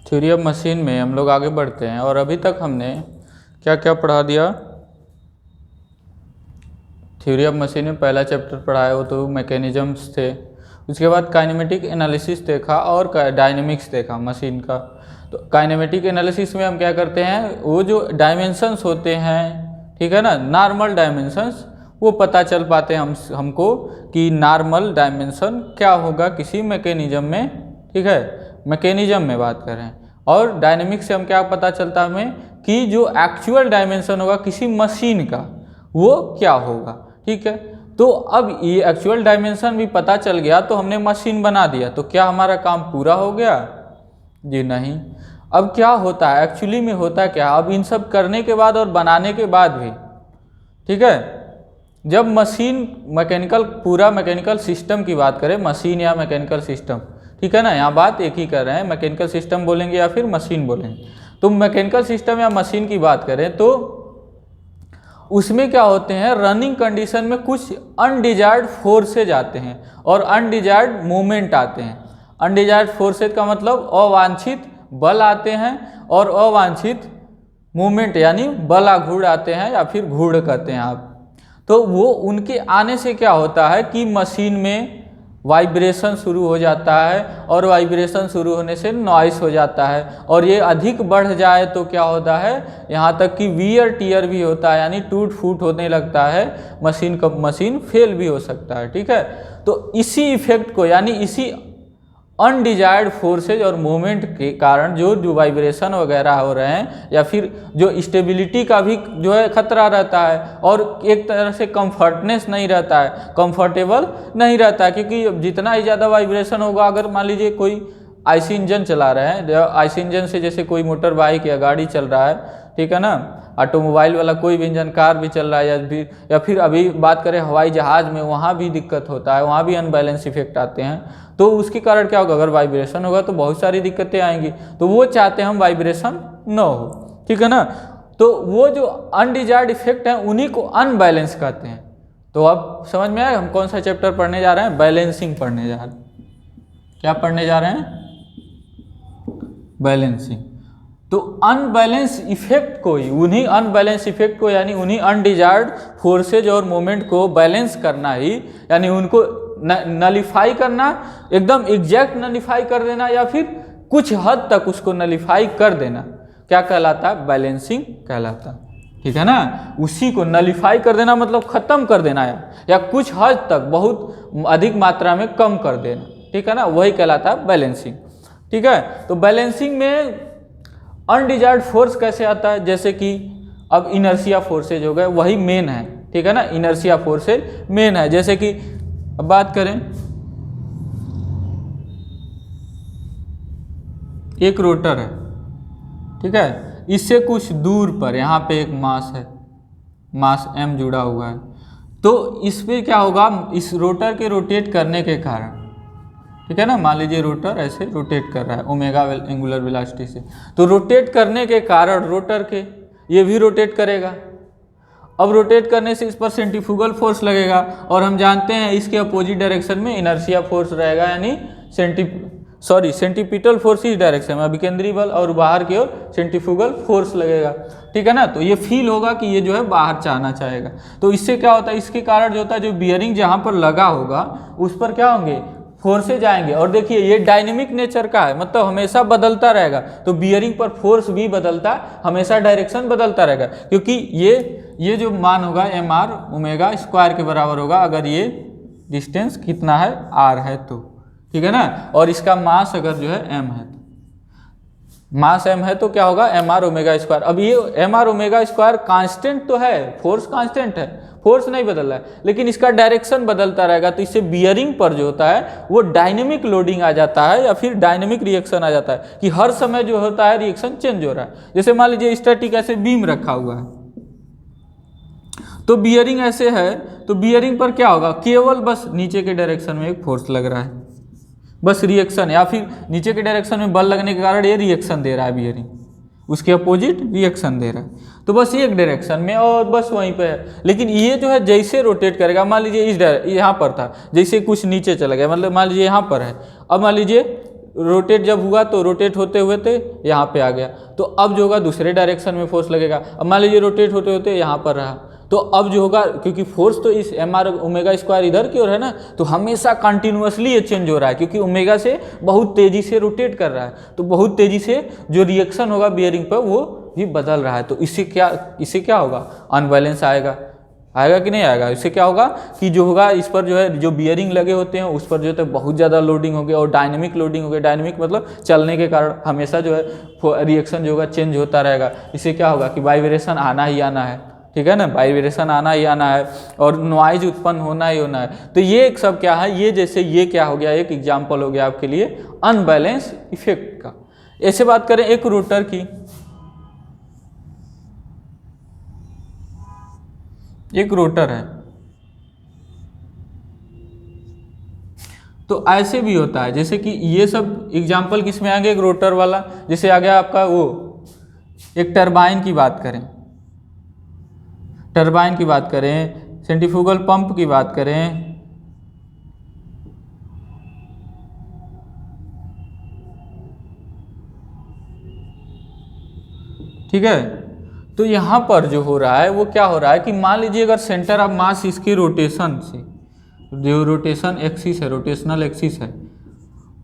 Theory of machine में हम लोग आगे बढ़ते हैं और अभी तक हमने क्या क्या पढ़ा दिया। थ्योरी ऑफ मशीन में पहला चैप्टर पढ़ाया वो तो मैकेनिज्म्स थे, उसके बाद काइनेमेटिक एनालिसिस देखा और डायनेमिक्स देखा मशीन का। तो काइनेमेटिक एनालिसिस में हम क्या करते हैं, वो जो डायमेंशंस होते हैं, ठीक है ना, नॉर्मल डायमेंशंस, वो पता चल पाते हैं हमको कि नॉर्मल डायमेंशन क्या होगा किसी मैकेनिज्म में, ठीक है, मैकेनिज्म में बात करें। और डायनेमिक्स से हम क्या पता चलता है हमें कि जो एक्चुअल डायमेंशन होगा किसी मशीन का वो क्या होगा, ठीक है। तो अब ये एक्चुअल डायमेंशन भी पता चल गया तो हमने मशीन बना दिया, तो क्या हमारा काम पूरा हो गया? जी नहीं। अब क्या होता है एक्चुअली में, होता क्या, अब इन सब करने के बाद और बनाने के बाद भी, ठीक है, जब मशीन मैकेनिकल पूरा मैकेनिकल सिस्टम की बात करें, मशीन या मैकेनिकल सिस्टम, ठीक है ना, यहाँ बात एक ही कर रहे हैं, मैकेनिकल सिस्टम बोलेंगे या फिर मशीन बोलेंगे। तो मैकेनिकल सिस्टम या मशीन की बात करें तो उसमें क्या होते हैं, रनिंग कंडीशन में कुछ अनडिजायर्ड फोर्सेज आते हैं और अनडिजायर्ड मूवमेंट आते हैं। अनडिजायर्ड फोर्सेज का मतलब अवांछित बल आते हैं और अवांछित मूवमेंट यानी बलाघूर्ण आते हैं या फिर घूर्ण कहते हैं आप। तो वो उनके आने से क्या होता है कि मशीन में वाइब्रेशन शुरू हो जाता है और वाइब्रेशन शुरू होने से नॉइस हो जाता है और ये अधिक बढ़ जाए तो क्या होता है, यहाँ तक कि वियर टियर भी होता है, यानी टूट फूट होने लगता है, मशीन फेल भी हो सकता है, ठीक है। तो इसी इफेक्ट को यानी इसी अनडिजायर्ड फोर्सेज और मूवमेंट के कारण जो वाइब्रेशन वगैरह हो रहे हैं या फिर जो स्टेबिलिटी का भी जो है खतरा रहता है और एक तरह से कंफर्टनेस नहीं रहता है, कंफर्टेबल नहीं रहता है, क्योंकि जितना ही ज़्यादा वाइब्रेशन होगा, अगर मान लीजिए कोई आईसी इंजन चला रहे हैं, आईसी इंजन से जैसे कोई मोटर बाइक या गाड़ी चल रहा है, ठीक है ना, ऑटोमोबाइल वाला कोई भी इंजन, कार भी चल रहा है या फिर अभी बात करें हवाई जहाज़ में, वहाँ भी दिक्कत होता है, वहाँ भी अनबैलेंस इफेक्ट आते हैं। तो उसके कारण क्या होगा, अगर वाइब्रेशन होगा तो बहुत सारी दिक्कतें आएंगी, तो वो चाहते हैं हम वाइब्रेशन न हो, ठीक है ना। तो वो जो अनडिजायर्ड इफेक्ट हैं उन्हीं को अनबैलेंस कहते हैं। तो अब समझ में आया हम कौन सा चैप्टर पढ़ने जा रहे हैं, बैलेंसिंग पढ़ने जा रहे हैं। क्या पढ़ने जा रहे हैं? बैलेंसिंग। तो अनबैलेंस इफेक्ट को ही, उन्हीं अनबैलेंस इफेक्ट को यानी उन्हीं अनडिजायर्ड फोर्सेज और मोमेंट को बैलेंस करना ही, यानी उनको नलिफाई करना, एकदम एग्जैक्ट नलिफाई कर देना या फिर कुछ हद तक उसको नलिफाई कर देना, क्या कहलाता है? बैलेंसिंग कहलाता है, ठीक है ना। उसी को नलिफाई कर देना मतलब खत्म कर देना या कुछ हद तक बहुत अधिक मात्रा में कम कर देना, ठीक है ना, वही कहलाता है बैलेंसिंग, ठीक है। तो बैलेंसिंग में अनडिजायर्ड फोर्स कैसे आता है, जैसे कि अब इनर्शिया फोर्सेज हो गए, वही मेन है, ठीक है ना, इनर्शिया फोर्सेज मेन है। जैसे कि अब बात करें, एक रोटर है, ठीक है, इससे कुछ दूर पर यहाँ पे एक मास है, मास m जुड़ा हुआ है, तो इस पे क्या होगा, इस रोटर के रोटेट करने के कारण, ठीक है ना, मान लीजिए रोटर ऐसे रोटेट कर रहा है ओमेगा एंगुलर वेलोसिटी से, तो रोटेट करने के कारण रोटर के ये भी रोटेट करेगा। अब रोटेट करने से इस पर सेंट्रीफ्यूगल फोर्स लगेगा और हम जानते हैं इसके अपोजिट डायरेक्शन में इनर्शिया फोर्स रहेगा, यानी सेंट्रीपिटल फोर्स इस डायरेक्शन में, अभिकेंद्री बल, और बाहर की ओर सेंट्रीफ्यूगल फोर्स लगेगा, ठीक है ना। तो ये फील होगा कि ये जो है बाहर जाना चाहेगा। तो इससे क्या होता है, इसके कारण जो होता है, जो बियरिंग जहाँ पर लगा होगा उस पर क्या होंगे, फोर्सेज आएंगे। और देखिए ये डायनेमिक नेचर का है, मतलब हमेशा बदलता रहेगा, तो बियरिंग पर फोर्स भी बदलता है, हमेशा डायरेक्शन बदलता रहेगा, क्योंकि ये जो मान होगा mr ओमेगा स्क्वायर के बराबर होगा, अगर ये डिस्टेंस कितना है r है तो, ठीक है ना, और इसका मास अगर जो है m है, मास m है तो क्या होगा, mr ओमेगा स्क्वायर। अब ये mr ओमेगा स्क्वायर कांस्टेंट तो है, फोर्स कांस्टेंट है, फोर्स नहीं बदल रहा है, लेकिन इसका डायरेक्शन बदलता रहेगा, तो इससे बियरिंग पर जो होता है वो डायनेमिक लोडिंग आ जाता है या फिर डायनेमिक रिएक्शन आ जाता है, कि हर समय जो होता है रिएक्शन चेंज हो रहा है। जैसे मान लीजिए स्टैटिक ऐसे बीम रखा हुआ है, तो बियरिंग ऐसे है, तो बियरिंग पर क्या होगा, केवल बस नीचे के डायरेक्शन में एक फोर्स लग रहा है, बस रिएक्शन, या फिर नीचे के डायरेक्शन में बल लगने के कारण ये रिएक्शन दे रहा है बियरिंग, उसके अपोजिट रिएक्शन दे रहा है, तो बस एक डायरेक्शन में और बस वहीं पे है। लेकिन ये जो है जैसे रोटेट करेगा, मान लीजिए यहाँ पर था, जैसे कुछ नीचे चला गया, मतलब मान लीजिए यहाँ पर है, अब मान लीजिए रोटेट जब हुआ तो रोटेट होते हुए थे यहाँ पे आ गया, तो अब जो होगा दूसरे डायरेक्शन में फोर्स लगेगा। अब मान लीजिए रोटेट होते होते यहाँ पर रहा, तो अब जो होगा, क्योंकि फोर्स तो इस mr ओमेगा स्क्वायर इधर की ओर है ना, तो हमेशा कंटिन्यूअसली ये चेंज हो रहा है, क्योंकि ओमेगा से बहुत तेज़ी से रोटेट कर रहा है, तो बहुत तेज़ी से जो रिएक्शन होगा बियरिंग पर वो भी बदल रहा है। तो इससे क्या होगा, अनबैलेंस आएगा कि नहीं आएगा। इससे क्या होगा कि जो होगा इस पर जो है जो बियरिंग लगे होते हैं उस पर जो है बहुत ज़्यादा लोडिंग हो गया और डायनेमिक लोडिंग हो गया। डायनेमिक मतलब चलने के कारण हमेशा जो है रिएक्शन जो होगा चेंज होता रहेगा। इससे क्या होगा कि वाइब्रेशन आना ही आना है, ठीक है ना, वाइब्रेशन आना ही आना है और नॉइज उत्पन्न होना ही होना है। तो ये एक सब क्या है, ये जैसे ये क्या हो गया, एक एग्जाम्पल हो गया आपके लिए अनबैलेंस इफेक्ट का। ऐसे बात करें एक रोटर की, एक रोटर है तो ऐसे भी होता है, जैसे कि ये सब एग्जाम्पल किस में आएंगे, एक रोटर वाला। जैसे आ गया आपका वो, एक टरबाइन की बात करें, टरबाइन की बात करें, सेंट्रीफ्यूगल पंप की बात करें, ठीक है। तो यहाँ पर जो हो रहा है वो क्या हो रहा है कि मान लीजिए अगर सेंटर ऑफ मास इसकी रोटेशन से, जो रोटेशन एक्सिस है, रोटेशनल एक्सिस है,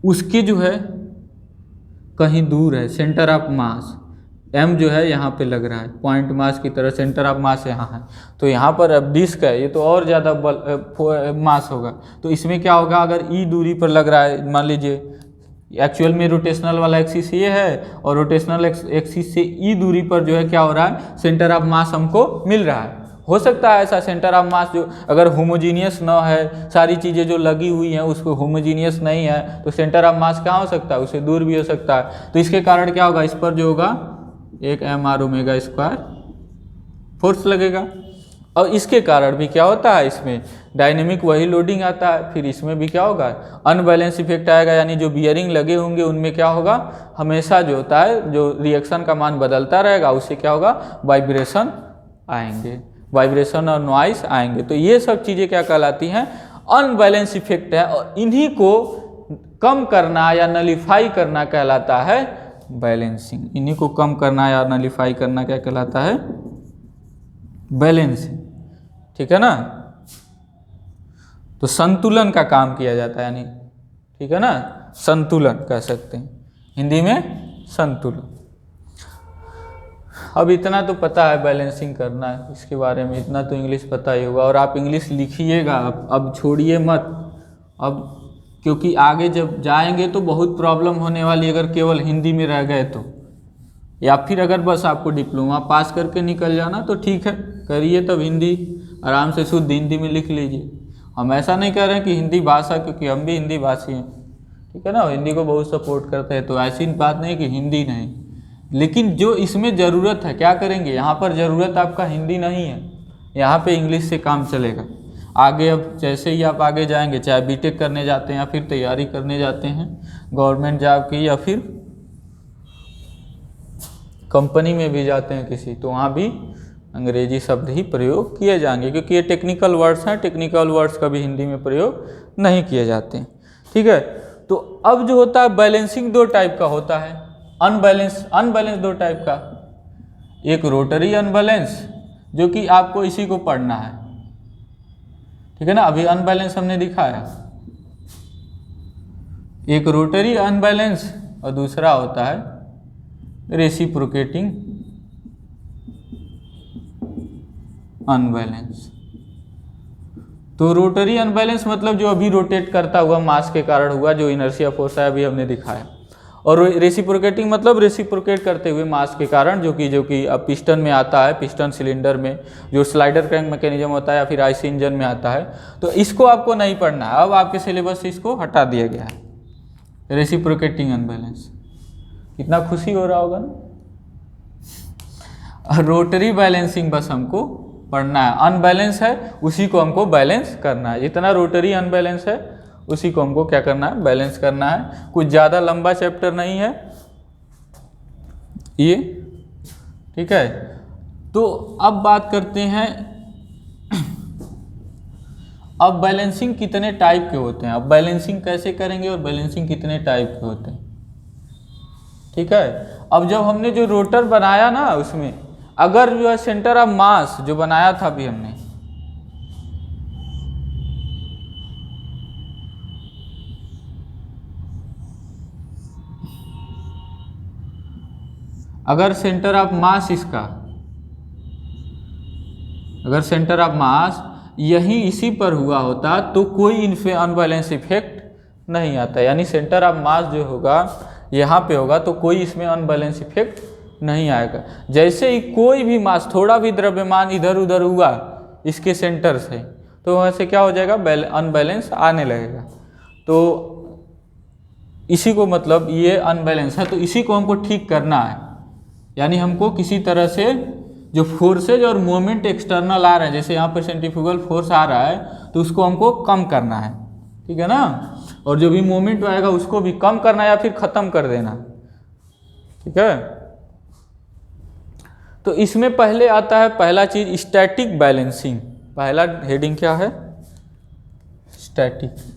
उसकी जो है कहीं दूर है, सेंटर ऑफ मास m जो है यहाँ पे लग रहा है, पॉइंट मास की तरह सेंटर ऑफ मास यहाँ है, तो यहाँ पर अब डिस्क है, ये तो और ज़्यादा मास होगा। तो इसमें क्या होगा, अगर e दूरी पर लग रहा है, मान लीजिए एक्चुअल में रोटेशनल वाला एक्सिस ये है और रोटेशनल एक्सिस से ई दूरी पर जो है क्या हो रहा है, सेंटर ऑफ मास हमको मिल रहा है। हो सकता है ऐसा सेंटर ऑफ मास जो अगर होमोजीनियस ना है, सारी चीज़ें जो लगी हुई हैं उसको होमोजीनियस नहीं है, तो सेंटर ऑफ मास कहाँ हो सकता है, उससे दूर भी हो सकता है। तो इसके कारण क्या होगा, इस पर जो होगा एक mr ओमेगा स्क्वायर फोर्स लगेगा। और इसके कारण भी क्या होता है, इसमें डायनेमिक वही लोडिंग आता है, फिर इसमें भी क्या होगा, अनबैलेंस इफेक्ट आएगा, यानी जो बियरिंग लगे होंगे उनमें क्या होगा, हमेशा जो होता है जो रिएक्शन का मान बदलता रहेगा, उससे क्या होगा, वाइब्रेशन आएंगे, वाइब्रेशन और नॉइस आएंगे। तो ये सब चीज़ें क्या कहलाती हैं, अनबैलेंस इफेक्ट है, और इन्हीं को कम करना या नलीफाई करना कहलाता है बैलेंसिंग। इन्हीं को कम करना या नलीफाई करना क्या कहलाता है, बैलेंसिंग, ठीक है ना। तो संतुलन का काम किया जाता है, यानी ठीक है ना, संतुलन कह सकते हैं हिंदी में, संतुलन। अब इतना तो पता है बैलेंसिंग करना है, इसके बारे में इतना तो इंग्लिश पता ही होगा, और आप इंग्लिश लिखिएगा, अब छोड़िए मत, अब क्योंकि आगे जब जाएंगे तो बहुत प्रॉब्लम होने वाली अगर केवल हिंदी में रह गए तो, या फिर अगर बस आपको डिप्लोमा पास करके निकल जाना तो ठीक है, करिए, तब हिंदी आराम से शुद्ध हिंदी में लिख लीजिए। हम ऐसा नहीं कह रहे हैं कि हिंदी भाषा, क्योंकि हम भी हिंदी भाषी हैं, ठीक है ना, हिंदी को बहुत सपोर्ट करते हैं, तो ऐसी बात नहीं कि हिंदी नहीं, लेकिन जो इसमें ज़रूरत है क्या करेंगे, यहाँ पर ज़रूरत आपका हिंदी नहीं है, यहाँ पे इंग्लिश से काम चलेगा। आगे अब जैसे ही आप आगे जाएंगे, चाहे बीटेक करने जाते हैं या फिर तैयारी करने जाते हैं गवर्नमेंट जॉब की, या फिर कंपनी में भी जाते हैं किसी, तो वहाँ भी अंग्रेजी शब्द ही प्रयोग किए जाएंगे, क्योंकि ये टेक्निकल वर्ड्स हैं, टेक्निकल वर्ड्स कभी हिंदी में प्रयोग नहीं किए जाते हैं, ठीक है। तो अब जो होता है बैलेंसिंग दो टाइप का होता है, अनबैलेंस दो टाइप का, एक रोटरी अनबैलेंस, जो कि आपको इसी को पढ़ना है, ठीक है ना, अभी अनबैलेंस हमने दिखाया, एक रोटरी अनबैलेंस और दूसरा होता है रेसिप्रोकेटिंग अनबैलेंस। तो रोटरी अनबैलेंस मतलब जो अभी रोटेट करता हुआ मास के कारण हुआ, जो इनर्शिया फोर्स है अभी हमने दिखाया, और रेसिप्रोकेटिंग मतलब रेसिप्रोकेट करते हुए मास के कारण, जो कि अब पिस्टन में आता है, पिस्टन सिलेंडर में जो स्लाइडर क्रैंक मैकेनिज्म होता है या फिर आईसी इंजन में आता है, तो इसको आपको नहीं पढ़ना है, अब आपके सिलेबस से इसको हटा दिया गया है, रेसिप्रोकेटिंग अनबैलेंस। कितना खुशी हो रहा होगा ना। रोटरी बैलेंसिंग बस हमको पढ़ना है, अनबैलेंस है उसी को हमको बैलेंस करना है, जितना रोटरी अनबैलेंस है उसी को हमको क्या करना है, बैलेंस करना है। कुछ ज़्यादा लंबा चैप्टर नहीं है ये, ठीक है। तो अब बात करते हैं, अब बैलेंसिंग कितने टाइप के होते हैं, अब बैलेंसिंग कैसे करेंगे और बैलेंसिंग कितने टाइप के होते हैं। ठीक है। अब जब हमने जो रोटर बनाया ना उसमें अगर जो है सेंटर ऑफ मास जो बनाया था अभी हमने, अगर सेंटर ऑफ मास इसका, अगर सेंटर ऑफ मास यही इसी पर हुआ होता तो कोई अनबैलेंस इफेक्ट नहीं आता, यानी सेंटर ऑफ मास जो होगा यहाँ पे होगा तो कोई इसमें अनबैलेंस इफेक्ट नहीं आएगा। जैसे ही कोई भी मास थोड़ा भी द्रव्यमान इधर उधर हुआ इसके सेंटर से तो वहाँ से क्या हो जाएगा, अनबैलेंस आने लगेगा। तो इसी को मतलब ये अनबैलेंस है, तो इसी को हमको ठीक करना है, यानी हमको किसी तरह से जो फोर्सेज और मोमेंट एक्सटर्नल आ रहे हैं, जैसे यहाँ पर सेंट्रीफ्यूगल फोर्स आ रहा है तो उसको हमको कम करना है, ठीक है ना, और जो भी मोमेंट आएगा उसको भी कम करना है या फिर ख़त्म कर देना, ठीक है। तो इसमें पहले आता है पहला चीज स्टैटिक बैलेंसिंग। पहला हेडिंग क्या है, स्टैटिक।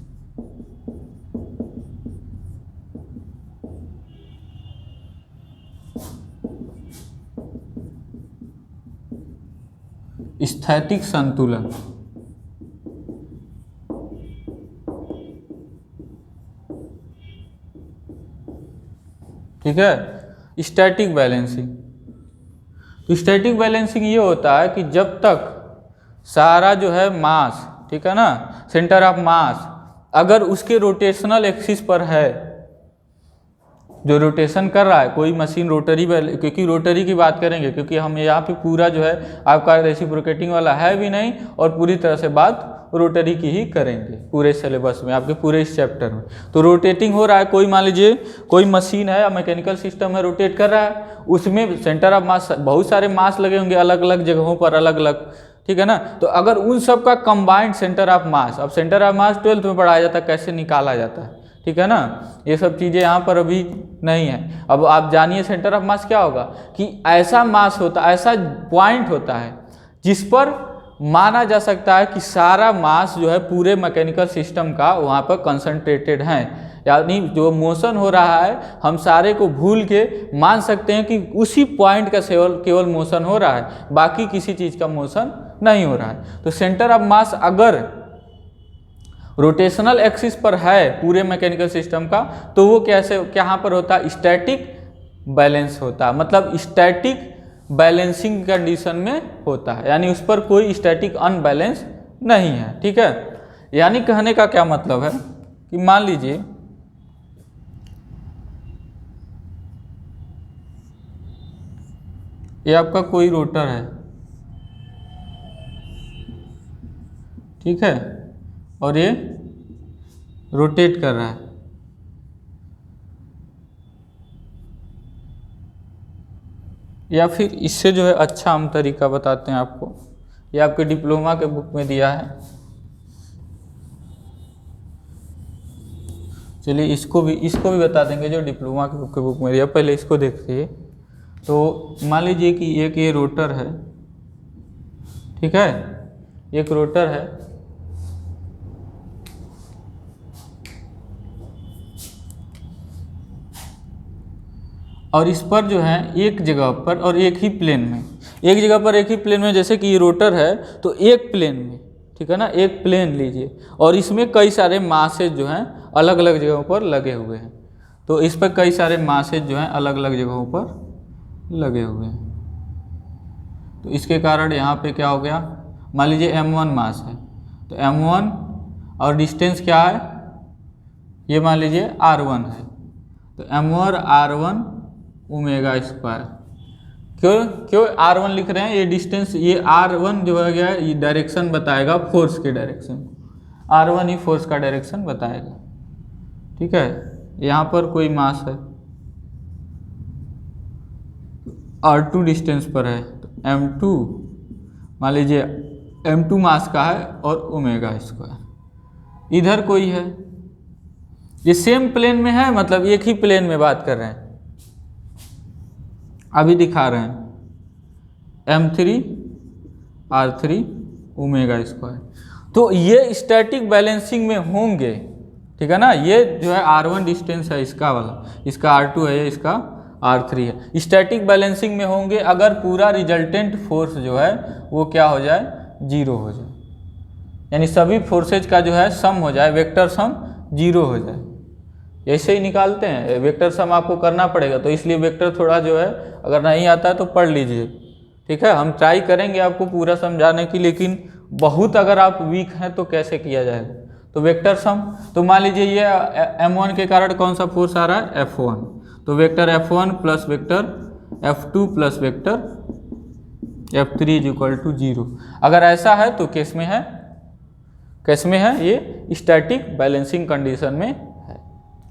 स्थैतिक संतुलन, ठीक है। स्टैटिक बैलेंसिंग, तो स्टैटिक बैलेंसिंग ये होता है कि जब तक सारा जो है मास, ठीक है ना, सेंटर ऑफ मास अगर उसके रोटेशनल एक्सिस पर है, जो रोटेशन कर रहा है कोई मशीन रोटरी, क्योंकि रोटरी की बात करेंगे क्योंकि हम यहाँ पे पूरा जो है आपका रेसिप्रोकेटिंग वाला है भी नहीं और पूरी तरह से बात रोटरी की ही करेंगे पूरे सिलेबस में, आपके पूरे इस चैप्टर में। तो रोटेटिंग हो रहा है, कोई मान लीजिए कोई मशीन है या मैकेनिकल सिस्टम है, रोटेट कर रहा है, उसमें सेंटर ऑफ मास बहुत सारे मास लगे होंगे अलग अलग जगहों पर अलग अलग, ठीक है ना। तो अगर उन सब का कंबाइंड सेंटर ऑफ मास, अब सेंटर ऑफ मास 12th में पढ़ाया जाता है कैसे निकाला जाता है, ठीक है ना, ये सब चीज़ें यहाँ पर अभी नहीं है। अब आप जानिए सेंटर ऑफ मास क्या होगा कि ऐसा मास होता, ऐसा पॉइंट होता है जिस पर माना जा सकता है कि सारा मास जो है पूरे मैकेनिकल सिस्टम का वहाँ पर कंसंट्रेटेड है, यानी जो मोशन हो रहा है हम सारे को भूल के मान सकते हैं कि उसी पॉइंट का केवल मोशन हो रहा है, बाकी किसी चीज़ का मोशन नहीं हो रहा है। तो सेंटर ऑफ मास अगर रोटेशनल एक्सिस पर है पूरे मैकेनिकल सिस्टम का तो वो कैसे कहाँ पर होता है, स्टैटिक बैलेंस होता है, मतलब स्टैटिक बैलेंसिंग कंडीशन में होता है, यानी उस पर कोई स्टैटिक अनबैलेंस नहीं है, ठीक है। यानी कहने का क्या मतलब है कि मान लीजिए ये आपका कोई रोटर है, ठीक है, और ये रोटेट कर रहा है, या फिर इससे जो है अच्छा हम तरीका बताते हैं आपको, ये आपके डिप्लोमा के बुक में दिया है। चलिए इसको भी बता देंगे जो डिप्लोमा के बुक में दिया, पहले इसको देखिए। तो मान लीजिए कि एक ये रोटर है, ठीक है, एक रोटर है, और इस पर जो है एक जगह पर और एक ही प्लेन में, एक जगह पर एक ही प्लेन में, जैसे कि ये रोटर है तो एक प्लेन में, ठीक है ना, एक प्लेन लीजिए और इसमें कई सारे मासेज जो हैं अलग अलग जगहों पर लगे हुए हैं। तो इस पर कई सारे मासेज जो हैं अलग अलग जगहों पर लगे हुए हैं। तो इसके कारण यहाँ पे क्या हो गया, मान लीजिए m1 मास है तो m1 और डिस्टेंस क्या है, ये मान लीजिए r1 है, तो m1 r1 ओमेगा स्क्वायर। क्यों r1 लिख रहे हैं, ये डिस्टेंस, ये r1 जो है गया ये डायरेक्शन बताएगा फोर्स के डायरेक्शन, r1 ही फोर्स का डायरेक्शन बताएगा, ठीक है। यहाँ पर कोई मास है r2 डिस्टेंस पर है तो m2 मान लीजिए m2 मास का है और ओमेगा स्क्वायर। इधर कोई है, ये सेम प्लेन में है, मतलब एक ही प्लेन में बात कर रहे हैं, अभी दिखा रहे हैं m3 r3 ओमेगा स्क्वायर। तो ये स्टैटिक बैलेंसिंग में होंगे, ठीक है ना। ये जो है r1 डिस्टेंस है इसका वाला, इसका r2 है, इसका R3 है। स्टैटिक बैलेंसिंग में होंगे अगर पूरा रिजल्टेंट फोर्स जो है वो क्या हो जाए, 0 हो जाए, यानी सभी फोर्सेज का जो है सम हो जाए, वेक्टर सम 0 हो जाए। ऐसे ही निकालते हैं, वेक्टर सम आपको करना पड़ेगा, तो इसलिए वेक्टर थोड़ा जो है अगर नहीं आता है तो पढ़ लीजिए, ठीक है। हम ट्राई करेंगे आपको पूरा समझाने की, लेकिन बहुत अगर आप वीक हैं तो कैसे किया जाएगा। तो वेक्टर सम, तो मान लीजिए ये M1 के कारण कौन सा फोर्स आ रहा है, F1, तो vector F1 plus vector F2 plus vector F3 is equal to 0। अगर ऐसा है तो केस में है, केस में है ये स्टैटिक बैलेंसिंग कंडीशन में है,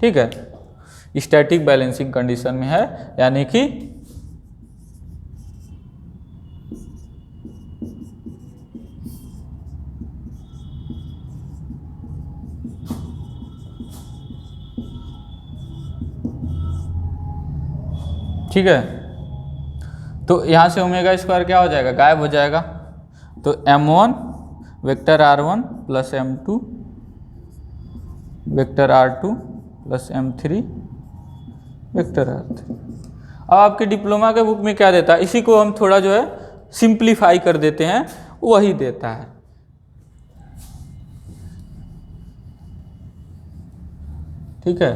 ठीक है, स्टैटिक बैलेंसिंग कंडीशन में है, यानी कि ठीक है। तो यहाँ से ओमेगा स्क्वायर क्या हो जाएगा, गायब हो जाएगा। तो M1 vector R1 plus M2 vector R2 plus M3 vector R3। अब आपके डिप्लोमा के बुक में क्या देता है, इसी को हम थोड़ा जो है सिंप्लीफाई कर देते हैं, वही देता है, ठीक है।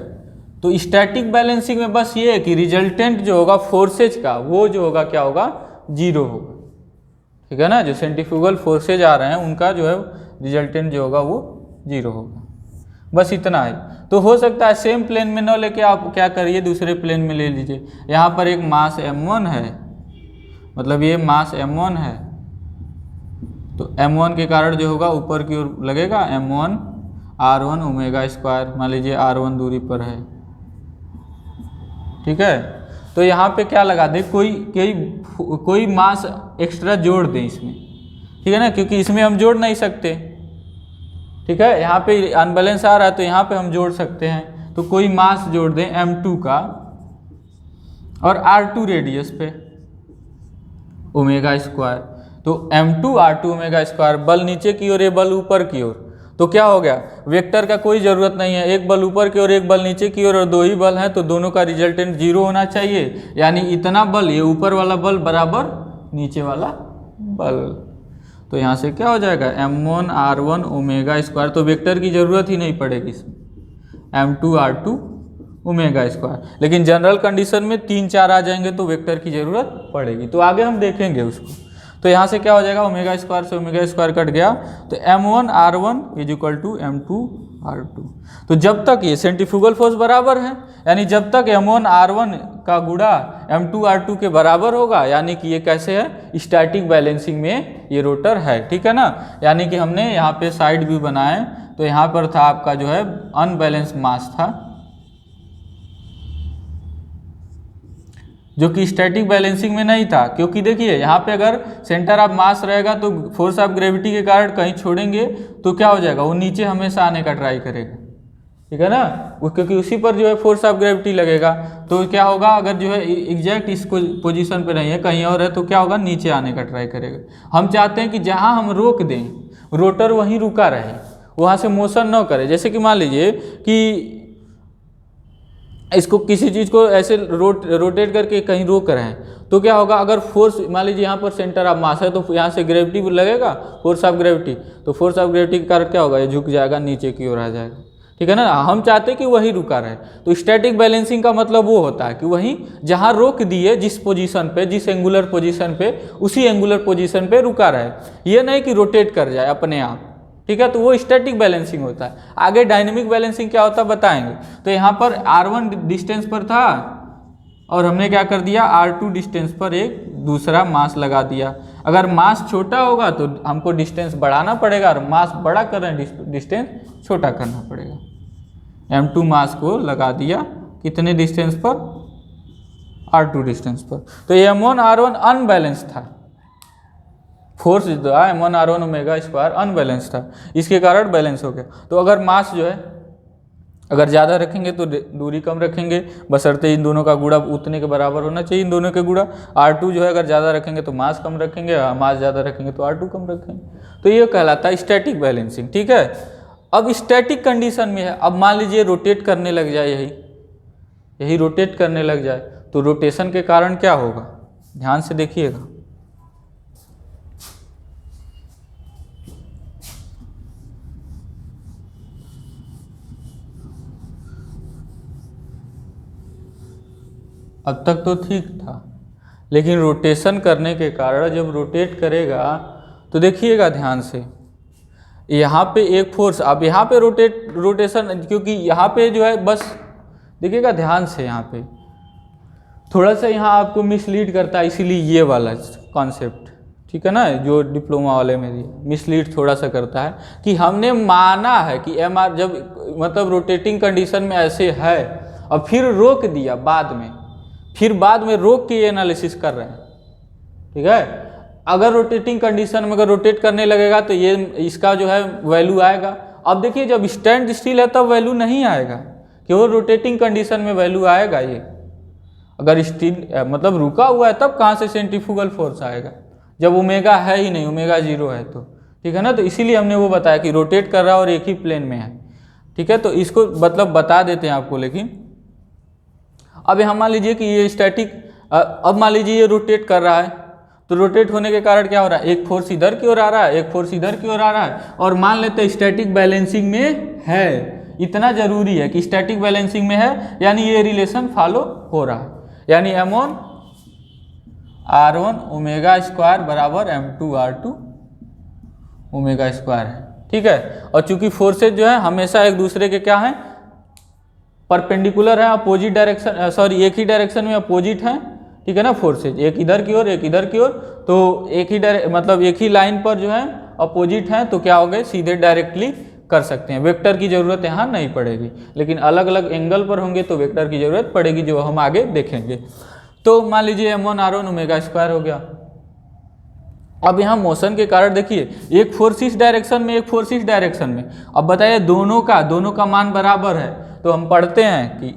तो स्टैटिक बैलेंसिंग में बस ये है कि रिजल्टेंट जो होगा फोर्सेज का, वो जो होगा क्या होगा, 0 होगा, ठीक है ना। जो सेंट्रीफ्यूगल फोर्सेज आ रहे हैं उनका जो है रिजल्टेंट जो होगा वो 0 होगा, बस इतना है। तो हो सकता है सेम प्लेन में न लेके आप क्या करिए, दूसरे प्लेन में ले लीजिए। यहाँ पर एक मास M1 है, मतलब ये मास M1 है, तो M1 के कारण जो होगा ऊपर की ओर लगेगा M1 R1 ओमेगा स्क्वायर, मान लीजिए R1 दूरी पर है, ठीक है। तो यहाँ पे क्या लगा दे, कोई मास एक्स्ट्रा जोड़ दें इसमें, ठीक है ना, क्योंकि इसमें हम जोड़ नहीं सकते, ठीक है। यहाँ पे अनबैलेंस आ रहा है तो यहाँ पे हम जोड़ सकते हैं, तो कोई मास जोड़ दें M2 का और R2 रेडियस पे ओमेगा स्क्वायर, तो M2 R2 ओमेगा स्क्वायर, बल नीचे की ओर, ये बल ऊपर की ओर, तो क्या हो गया, वेक्टर का कोई ज़रूरत नहीं है, एक बल ऊपर की ओर एक बल नीचे की ओर और दो ही बल हैं, तो दोनों का रिजल्टेंट 0 होना चाहिए, यानी इतना बल, ये ऊपर वाला बल बराबर नीचे वाला बल। तो यहाँ से क्या हो जाएगा, M1 R1 ओमेगा स्क्वायर, तो वेक्टर की ज़रूरत ही नहीं पड़ेगी इसमें, M2 R2 ओमेगा स्क्वायर। लेकिन जनरल कंडीशन में 3-4 आ जाएंगे तो वेक्टर की ज़रूरत पड़ेगी, तो आगे हम देखेंगे उसको। तो यहाँ से क्या हो जाएगा, ओमेगा स्क्वायर से ओमेगा स्क्वायर कट गया, तो M1 R1 is equal to M2 R2। तो जब तक ये सेंट्रीफ्यूगल फोर्स बराबर है, यानी जब तक M1 R1 का गुणा M2 R2 के बराबर होगा, यानी कि ये कैसे है, स्टैटिक बैलेंसिंग में ये रोटर है, ठीक है ना। यानी कि हमने यहाँ पे साइड व्यू बनाए, तो यहाँ पर था आपका जो है अनबैलेंस मास था, जो कि स्टैटिक बैलेंसिंग में नहीं था, क्योंकि देखिए यहाँ पे अगर सेंटर ऑफ मास रहेगा तो फोर्स ऑफ ग्रेविटी के कारण कहीं छोड़ेंगे तो क्या हो जाएगा, वो नीचे हमेशा आने का ट्राई करेगा, ठीक है ना, क्योंकि उसी पर जो है फोर्स ऑफ ग्रेविटी लगेगा। तो क्या होगा, अगर जो है एग्जैक्ट इस पोजीशन पे नहीं है, कहीं और है, तो क्या होगा, नीचे आने का ट्राई करेगा। हम चाहते हैं कि जहाँ हम रोक दें, रोटर वहीं रुका रहे, वहाँ से मोशन न करे। जैसे कि मान लीजिए कि इसको किसी चीज़ को ऐसे रोटेट करके कहीं रोक रहे हैं, तो क्या होगा, अगर फोर्स मान लीजिए यहाँ पर सेंटर ऑफ मास है, तो यहाँ से ग्रेविटी लगेगा, फोर्स ऑफ ग्रेविटी, तो फोर्स ऑफ ग्रेविटी के कारण क्या होगा, ये झुक जाएगा, नीचे की ओर आ जाएगा, ठीक है ना। हम चाहते हैं कि वही रुका रहे। तो स्टैटिक बैलेंसिंग का मतलब वो होता है कि वहीं जहाँ रोक दिए, जिस पोजीशन पे, जिस एंगुलर पोजीशन पे, उसी एंगुलर पोजीशन पे रुका रहे, ये नहीं कि रोटेट कर जाए अपने आप, ठीक है। तो वो स्टैटिक बैलेंसिंग होता है। आगे डायनेमिक बैलेंसिंग क्या होता है बताएंगे। तो यहाँ पर R1 डिस्टेंस पर था और हमने क्या कर दिया, R2 डिस्टेंस पर एक दूसरा मास लगा दिया। अगर मास छोटा होगा तो हमको डिस्टेंस बढ़ाना पड़ेगा, और मास बड़ा कर रहे हैं डिस्टेंस छोटा करना पड़ेगा। M2 मास को लगा दिया कितने डिस्टेंस पर, R2 डिस्टेंस पर। तो M1 R1 अनबैलेंस था, फोर्स जो है M1 R1 omega square unbalance था, इसके कारण बैलेंस हो गया। तो अगर मास जो है अगर ज़्यादा रखेंगे तो दूरी कम रखेंगे, बशर्ते इन दोनों का गुणा उतने के बराबर होना चाहिए, इन दोनों के गुणा। R2 जो है अगर ज़्यादा रखेंगे तो मास कम रखेंगे, मास ज़्यादा रखेंगे तो R2 कम रखेंगे। तो ये कहलाता है स्टैटिक बैलेंसिंग, ठीक है। अब स्टैटिक कंडीशन में है, अब मान लीजिए रोटेट करने लग जाए, यही रोटेट करने लग जाए, तो रोटेशन के कारण क्या होगा, ध्यान से देखिएगा। अब तक तो ठीक था, लेकिन रोटेशन करने के कारण जब रोटेट करेगा तो देखिएगा ध्यान से, यहाँ पे एक फोर्स, अब यहाँ पे रोटेशन, क्योंकि यहाँ पे जो है बस देखिएगा ध्यान से, यहाँ पे थोड़ा सा यहाँ आपको मिसलीड करता है, इसीलिए ये वाला कॉन्सेप्ट, ठीक है ना, जो डिप्लोमा वाले में मिसलीड थोड़ा सा करता है कि हमने माना है कि MR जब मतलब रोटेटिंग कंडीशन में ऐसे है और फिर रोक दिया फिर बाद में रोक के ये एनालिसिस कर रहे हैं, ठीक है। अगर रोटेटिंग कंडीशन में अगर रोटेट करने लगेगा तो ये इसका जो है वैल्यू आएगा। अब देखिए जब स्टैंड स्टिल है तब वैल्यू नहीं आएगा, केवल रोटेटिंग कंडीशन में वैल्यू आएगा। ये अगर स्टिल मतलब रुका हुआ है तब कहाँ से सेंट्रीफ्यूगल फोर्स आएगा, जब ओमेगा है ही नहीं, ओमेगा 0 है तो, ठीक है ना। तो इसीलिए हमने वो बताया कि रोटेट कर रहा है और एक ही प्लेन में है, ठीक है। तो इसको मतलब बता देते हैं आपको। लेकिन अब यहाँ मान लीजिए कि ये स्टैटिक, अब मान लीजिए ये रोटेट कर रहा है, तो रोटेट होने के कारण क्या हो रहा है, एक फोर्स इधर की ओर आ रहा है, एक फोर्स इधर की ओर आ रहा है, और मान लेते हैं स्टैटिक बैलेंसिंग में है। इतना जरूरी है कि स्टैटिक बैलेंसिंग में है, यानी ये रिलेशन फॉलो हो रहा है, यानी M1 R1 ओमेगा स्क्वायर बराबर M2 R2 ओमेगा स्क्वायर है, ठीक है। और चूंकि फोर्सेज जो है हमेशा एक दूसरे के क्या है, परपेंडिकुलर है, अपोजिट डायरेक्शन, सॉरी एक ही डायरेक्शन में अपोजिट है, ठीक है ना। फोर्सेज एक इधर की ओर एक इधर की ओर, तो एक ही मतलब एक ही लाइन पर जो है अपोजिट है, तो क्या हो गए, सीधे डायरेक्टली कर सकते हैं, वेक्टर की जरूरत यहाँ नहीं पड़ेगी। लेकिन अलग अलग एंगल पर होंगे तो वेक्टर की जरूरत पड़ेगी, जो हम आगे देखेंगे। तो मान लीजिए M1 R1 ओमेगा स्क्वायर हो गया। अब यहाँ मोशन के कारण देखिए, एक फोर्स इस डायरेक्शन में, एक फोर्स इस डायरेक्शन में। अब बताइए दोनों का मान बराबर है, तो हम पढ़ते हैं कि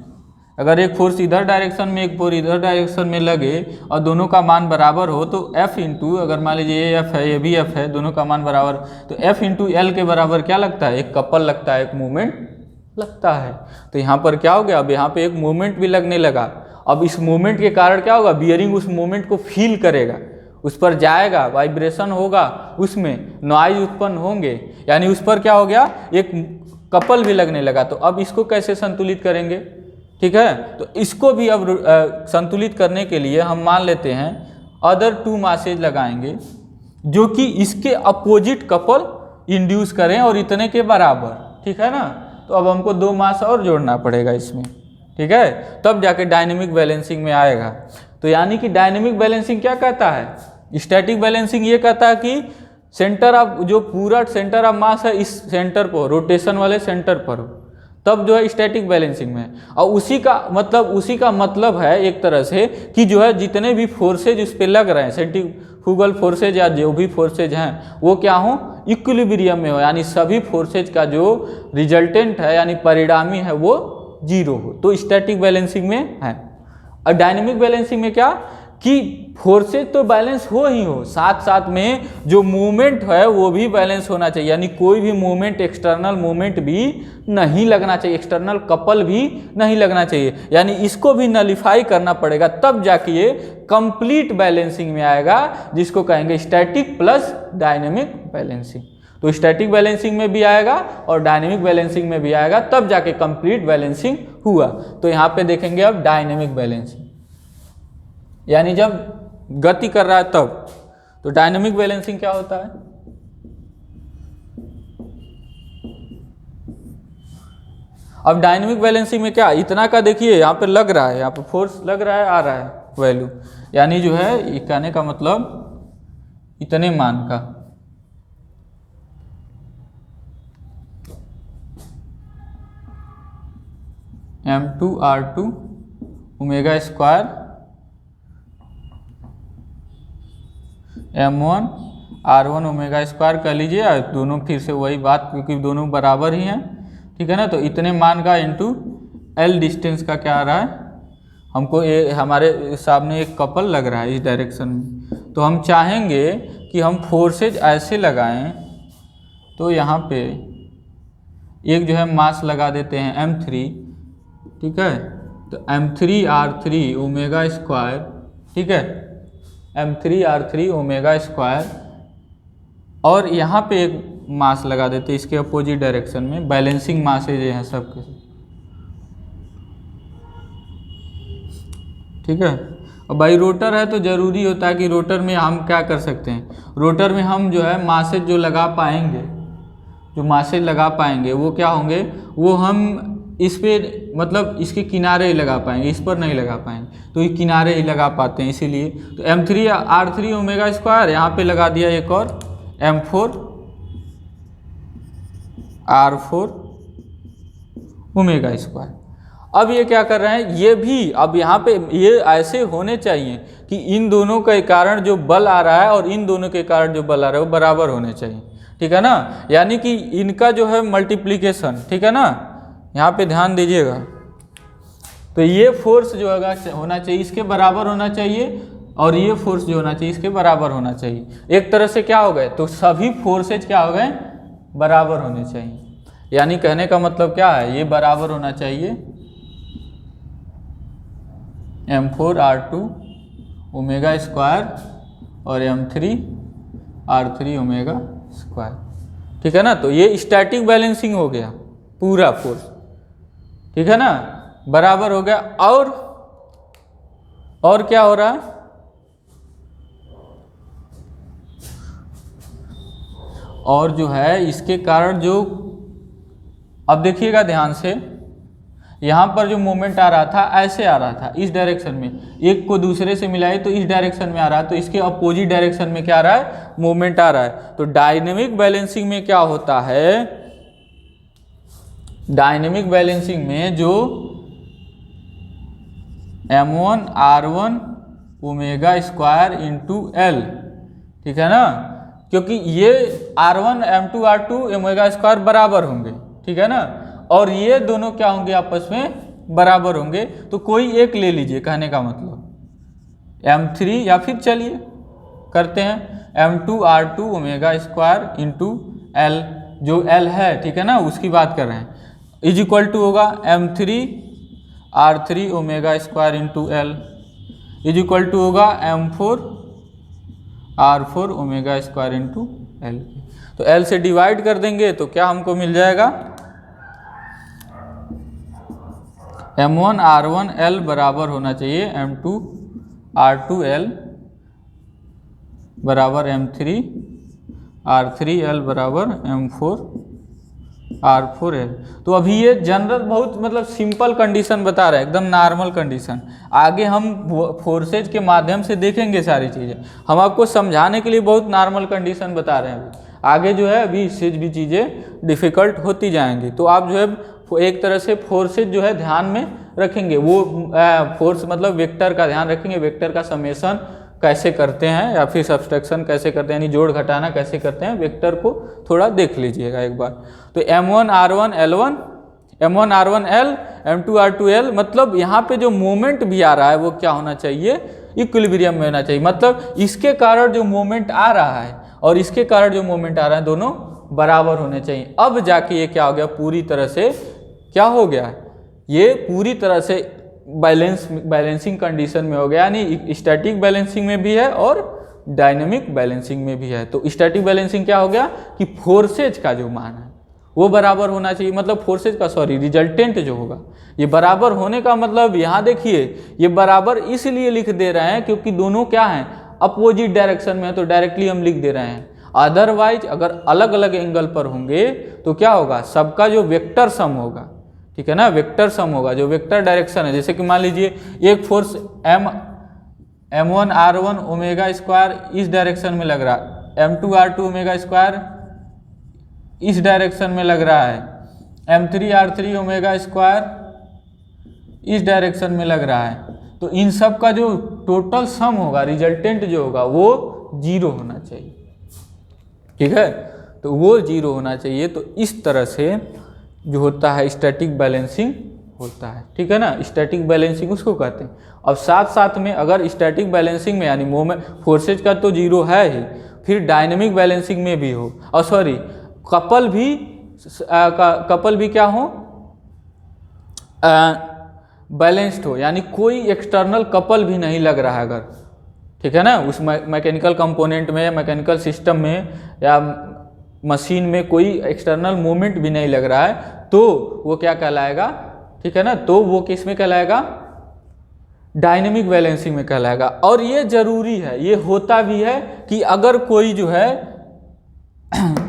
अगर एक फोर्स इधर डायरेक्शन में एक फोर्स इधर डायरेक्शन में लगे और दोनों का मान बराबर हो, तो F इंटू, अगर मान लीजिए ये F है ये भी F है, दोनों का मान बराबर, तो F इंटू L के बराबर क्या लगता है, एक कपल लगता है, एक मूवमेंट लगता है। तो यहाँ पर क्या हो गया, अब यहाँ पे एक मूवमेंट भी लगने लगा। अब इस मूवमेंट के कारण क्या होगा, बियरिंग उस मूवमेंट को फील करेगा, उस पर जाएगा, वाइब्रेशन होगा, उसमें नॉइज उत्पन्न होंगे, यानी उस पर क्या हो गया, एक कपल भी लगने लगा। तो अब इसको कैसे संतुलित करेंगे, ठीक है। तो इसको भी अब संतुलित करने के लिए हम मान लेते हैं अदर 2 मासेज लगाएंगे, जो कि इसके अपोजिट कपल इंड्यूस करें और इतने के बराबर, ठीक है ना। तो अब हमको 2 मास और जोड़ना पड़ेगा इसमें, ठीक है, तब जाके डायनेमिक बैलेंसिंग में आएगा। तो यानी कि डायनेमिक बैलेंसिंग क्या कहता है, स्टैटिक बैलेंसिंग ये कहता है कि सेंटर ऑफ, जो पूरा सेंटर ऑफ मास है इस सेंटर पर, रोटेशन वाले सेंटर पर हो, तब जो है स्टैटिक बैलेंसिंग में। और उसी का मतलब है एक तरह से कि जो है जितने भी फोर्सेज उस पर लग रहे हैं, सेंट्रीफ्यूगल फोर्सेज या जो भी फोर्सेज हैं, वो क्या हो, इक्विलिब्रियम में हो, यानी सभी फोर्सेज का जो रिजल्टेंट है यानी परिणामी है वो 0 हो, तो स्टैटिक बैलेंसिंग में है। और डायनेमिक बैलेंसिंग में क्या कि फोर्सेज तो बैलेंस हो ही हो, साथ साथ में जो मूवमेंट है वो भी बैलेंस होना चाहिए, यानी कोई भी मूवमेंट, एक्सटर्नल मूवमेंट भी नहीं लगना चाहिए, एक्सटर्नल कपल भी नहीं लगना चाहिए, यानी इसको भी नलिफाई करना पड़ेगा, तब जाके ये कंप्लीट बैलेंसिंग में आएगा, जिसको कहेंगे स्टैटिक प्लस डायनेमिक बैलेंसिंग। तो स्टैटिक बैलेंसिंग में भी आएगा और डायनेमिक बैलेंसिंग में भी आएगा, तब जाके कंप्लीट बैलेंसिंग हुआ। तो यहाँ पे देखेंगे अब डायनेमिक बैलेंसिंग, यानी जब गति कर रहा है तब। तो डायनेमिक बैलेंसिंग क्या होता है, अब डायनेमिक बैलेंसिंग में क्या, इतना का देखिए यहाँ पे लग रहा है, यहाँ पे फोर्स लग रहा है, आ रहा है वैल्यू, यानी जो है कहने का मतलब इतने मान का, M2 R2 omega square M1 R1 omega square कर लीजिए, दोनों फिर से वही बात, क्योंकि दोनों बराबर ही हैं, ठीक है ना। तो इतने मान का इंटू L डिस्टेंस का क्या आ रहा है, हमको ये हमारे सामने एक कपल लग रहा है इस डायरेक्शन में, तो हम चाहेंगे कि हम फोर्सेज ऐसे लगाएं, तो यहाँ पे एक जो है मास लगा देते हैं M3, ठीक है, तो m3r3 ओमेगा स्क्वायर, ठीक है, m3r3 ओमेगा स्क्वायर, और यहाँ पे एक मास लगा देते हैं इसके अपोजिट डायरेक्शन में, बैलेंसिंग मासेज हैं सबके, ठीक है। अब भाई रोटर है तो ज़रूरी होता है कि रोटर में हम क्या कर सकते हैं, रोटर में हम जो है मासेज जो लगा पाएंगे, जो मासेज लगा पाएंगे वो क्या होंगे, वो हम इस पे मतलब इसके किनारे ही लगा पाएंगे, इस पर नहीं लगा पाएंगे, तो ये किनारे ही लगा पाते हैं, इसीलिए तो m3r3 ओमेगा स्क्वायर, यहाँ पे लगा दिया एक और m4r4 ओमेगा स्क्वायर। अब ये क्या कर रहे हैं, ये भी अब यहाँ पे ये ऐसे होने चाहिए कि इन दोनों के कारण जो बल आ रहा है और इन दोनों के कारण जो बल आ रहा है वो बराबर होने चाहिए, ठीक है ना, यानी कि इनका जो है मल्टीप्लिकेशन, ठीक है ना, यहाँ पे ध्यान दीजिएगा, तो ये फोर्स जो होना चाहिए इसके बराबर होना चाहिए, और ये फोर्स जो होना चाहिए इसके बराबर होना चाहिए। एक तरह से क्या हो गए, तो सभी फोर्सेज क्या हो गए, बराबर होने चाहिए, यानी कहने का मतलब क्या है, ये बराबर होना चाहिए m4r2 ओमेगा स्क्वायर और m3r3 ओमेगा स्क्वायर, ठीक है ना। तो ये स्टैटिक बैलेंसिंग हो गया पूरा फोर्स, ठीक है ना, बराबर हो गया। और क्या हो रहा है, और जो है इसके कारण जो, अब देखिएगा ध्यान से, यहाँ पर जो मोमेंट आ रहा था ऐसे आ रहा था इस डायरेक्शन में, एक को दूसरे से मिलाए तो इस डायरेक्शन में आ रहा है, तो इसके अपोजिट डायरेक्शन में क्या आ रहा है, मोमेंट आ रहा है। तो डायनेमिक बैलेंसिंग में क्या होता है, डायनेमिक बैलेंसिंग में जो m1r1 omega square into L, ठीक है ना, क्योंकि ये r1 m2 r2 omega square बराबर होंगे, ठीक है ना, और ये दोनों क्या होंगे, आपस में बराबर होंगे, तो कोई एक ले लीजिए, कहने का मतलब m3, या फिर चलिए करते हैं m2 r2 omega square into L, जो l है, ठीक है ना, उसकी बात कर रहे हैं, इज इक्वल टू होगा m3r3 omega square into L, is equal to होगा m4r4 omega square into L. तो l से डिवाइड कर देंगे तो क्या हमको मिल जाएगा, m1r1l बराबर होना चाहिए m2r2l बराबर m3r3l बराबर m4r4l। तो अभी ये जनरल बहुत मतलब सिंपल कंडीशन बता रहे हैं, एकदम नॉर्मल कंडीशन, आगे हम फोर्सेज के माध्यम से देखेंगे सारी चीज़ें, हम आपको समझाने के लिए बहुत नॉर्मल कंडीशन बता रहे हैं, अभी आगे जो है अभी इससे भी चीज़ें डिफ़िकल्ट होती जाएंगी, तो आप जो है एक तरह से फोर्सेज जो है ध्यान में रखेंगे, वो फोर्स मतलब वेक्टर का ध्यान रखेंगे, वेक्टर का समेशन कैसे करते हैं या फिर सब्सट्रैक्शन कैसे करते हैं, यानी जोड़ घटाना कैसे करते हैं, वेक्टर को थोड़ा देख लीजिएगा एक बार। तो m1r1l1 m1r1l m2r2l, मतलब यहाँ पे जो मोमेंट भी आ रहा है वो क्या होना चाहिए, इक्विलिब्रियम में होना चाहिए, मतलब इसके कारण जो मोमेंट आ रहा है और इसके कारण जो मोमेंट आ रहा है दोनों बराबर होने चाहिए। अब जाके ये क्या हो गया, पूरी तरह से क्या हो गया, ये पूरी तरह से बैलेंसिंग कंडीशन में हो गया, यानी स्टैटिक बैलेंसिंग में भी है और डायनेमिक बैलेंसिंग में भी है। तो स्टैटिक बैलेंसिंग क्या हो गया कि फोर्सेज का जो मान है वो बराबर होना चाहिए, मतलब फोर्सेज का रिजल्टेंट जो होगा ये बराबर होने का मतलब, यहाँ देखिए ये बराबर इसलिए लिख दे रहे हैं क्योंकि दोनों क्या हैं, अपोजिट डायरेक्शन में है, तो डायरेक्टली हम लिख दे रहे हैं। अदरवाइज अगर अलग अलग एंगल पर होंगे तो क्या होगा, सबका जो वेक्टर सम होगा, ठीक है ना, वेक्टर सम होगा, जो वेक्टर डायरेक्शन है, जैसे कि मान लीजिए एक फोर्स m1r1 ओमेगा स्क्वायर इस डायरेक्शन में लग रहा है, m2r2 ओमेगा स्क्वायर इस डायरेक्शन में लग रहा है, m3r3 ओमेगा स्क्वायर इस डायरेक्शन में लग रहा है, तो इन सब का जो टोटल सम होगा, रिजल्टेंट जो होगा वो 0 होना चाहिए, ठीक है, तो वो 0 होना चाहिए। तो इस तरह से जो होता है स्टैटिक बैलेंसिंग होता है, ठीक है ना, स्टैटिक बैलेंसिंग उसको कहते हैं। अब साथ साथ में अगर स्टैटिक बैलेंसिंग में यानी मोमेंट फोर्सेज का तो 0 है ही, फिर डायनेमिक बैलेंसिंग में भी हो, और सॉरी कपल भी क्या हो, बैलेंस्ड हो, यानी कोई एक्सटर्नल कपल भी नहीं लग रहा है अगर, ठीक है ना, उस मैकेनिकल कंपोनेंट में या मैकेनिकल सिस्टम में या मशीन में कोई एक्सटर्नल मूवमेंट भी नहीं लग रहा है, तो वो क्या कहलाएगा, ठीक है ना, तो वो किस में कहलाएगा, डायनेमिक बैलेंसिंग में कहलाएगा। और ये जरूरी है, ये होता भी है कि अगर कोई जो है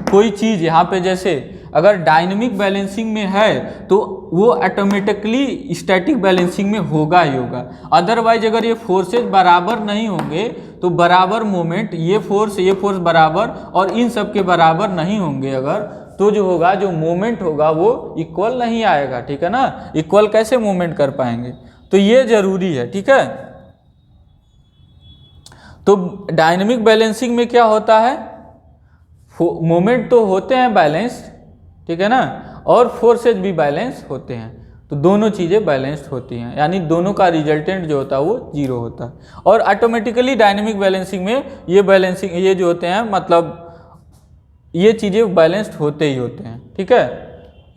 कोई चीज़ यहाँ पे जैसे अगर डायनेमिक बैलेंसिंग में है तो वो ऑटोमेटिकली स्टैटिक बैलेंसिंग में होगा ही होगा। अदरवाइज अगर ये फोर्सेज बराबर नहीं होंगे तो बराबर मोमेंट, ये फोर्स बराबर और इन सब के बराबर नहीं होंगे अगर, तो जो होगा, जो मोमेंट होगा वो इक्वल नहीं आएगा, ठीक है ना, इक्वल कैसे मूवमेंट कर पाएंगे, तो ये जरूरी है, ठीक है। तो डायनेमिक बैलेंसिंग में क्या होता है, मोमेंट तो होते हैं बैलेंस, ठीक है ना, और फोर्सेज भी बैलेंस होते हैं, तो दोनों चीज़ें बैलेंस्ड होती हैं, यानी दोनों का रिजल्टेंट जो होता है वो जीरो होता है। और ऑटोमेटिकली डायनेमिक बैलेंसिंग में ये जो होते हैं, मतलब ये चीज़ें बैलेंस्ड होते ही होते हैं, ठीक है।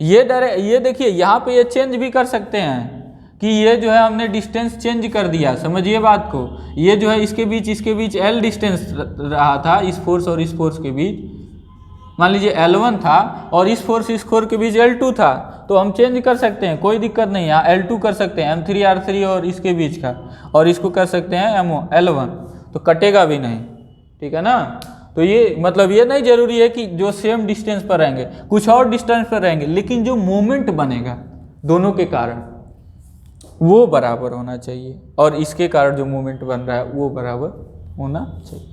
ये देखिए यहाँ पे ये चेंज भी कर सकते हैं कि ये जो है हमने डिस्टेंस चेंज कर दिया, समझिए बात को, ये जो है इसके बीच L डिस्टेंस रहा था इस फोर्स और इस फोर्स के बीच, मान लीजिए L1 था और इस फोर्स के बीच L2 था, तो हम चेंज कर सकते हैं, कोई दिक्कत नहीं है। L2 कर सकते हैं M3 R3 और इसके बीच का, और इसको कर सकते हैं L1, तो कटेगा भी नहीं, ठीक है ना। तो ये मतलब ये नहीं जरूरी है कि जो सेम डिस्टेंस पर रहेंगे, कुछ और डिस्टेंस पर रहेंगे, लेकिन जो मोमेंट बनेगा दोनों के कारण वो बराबर होना चाहिए, और इसके कारण जो मोमेंट बन रहा है वो बराबर होना चाहिए,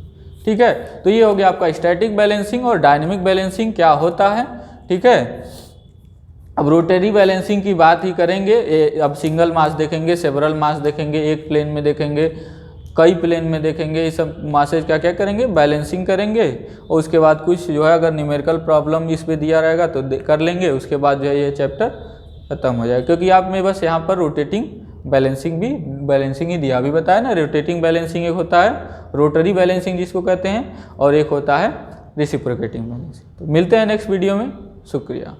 ठीक है। तो ये हो गया आपका स्टैटिक बैलेंसिंग और डायनेमिक बैलेंसिंग क्या होता है, ठीक है। अब रोटरी बैलेंसिंग की बात ही करेंगे, अब सिंगल मास देखेंगे, सेवरल मास देखेंगे, एक प्लेन में देखेंगे, कई प्लेन में देखेंगे, ये सब मासेज का क्या करेंगे, बैलेंसिंग करेंगे। और उसके बाद कुछ जो है अगर न्यूमेरिकल प्रॉब्लम इस पे दिया रहेगा तो कर लेंगे, उसके बाद जो है ये चैप्टर खत्म हो जाएगा, क्योंकि आप में बस यहाँ पर रोटेटिंग बैलेंसिंग ही दिया, अभी बताया ना, रोटेटिंग बैलेंसिंग एक होता है, रोटरी बैलेंसिंग जिसको कहते हैं, और एक होता है रेसिप्रोकेटिंग बैलेंसिंग। तो मिलते हैं नेक्स्ट वीडियो में, शुक्रिया।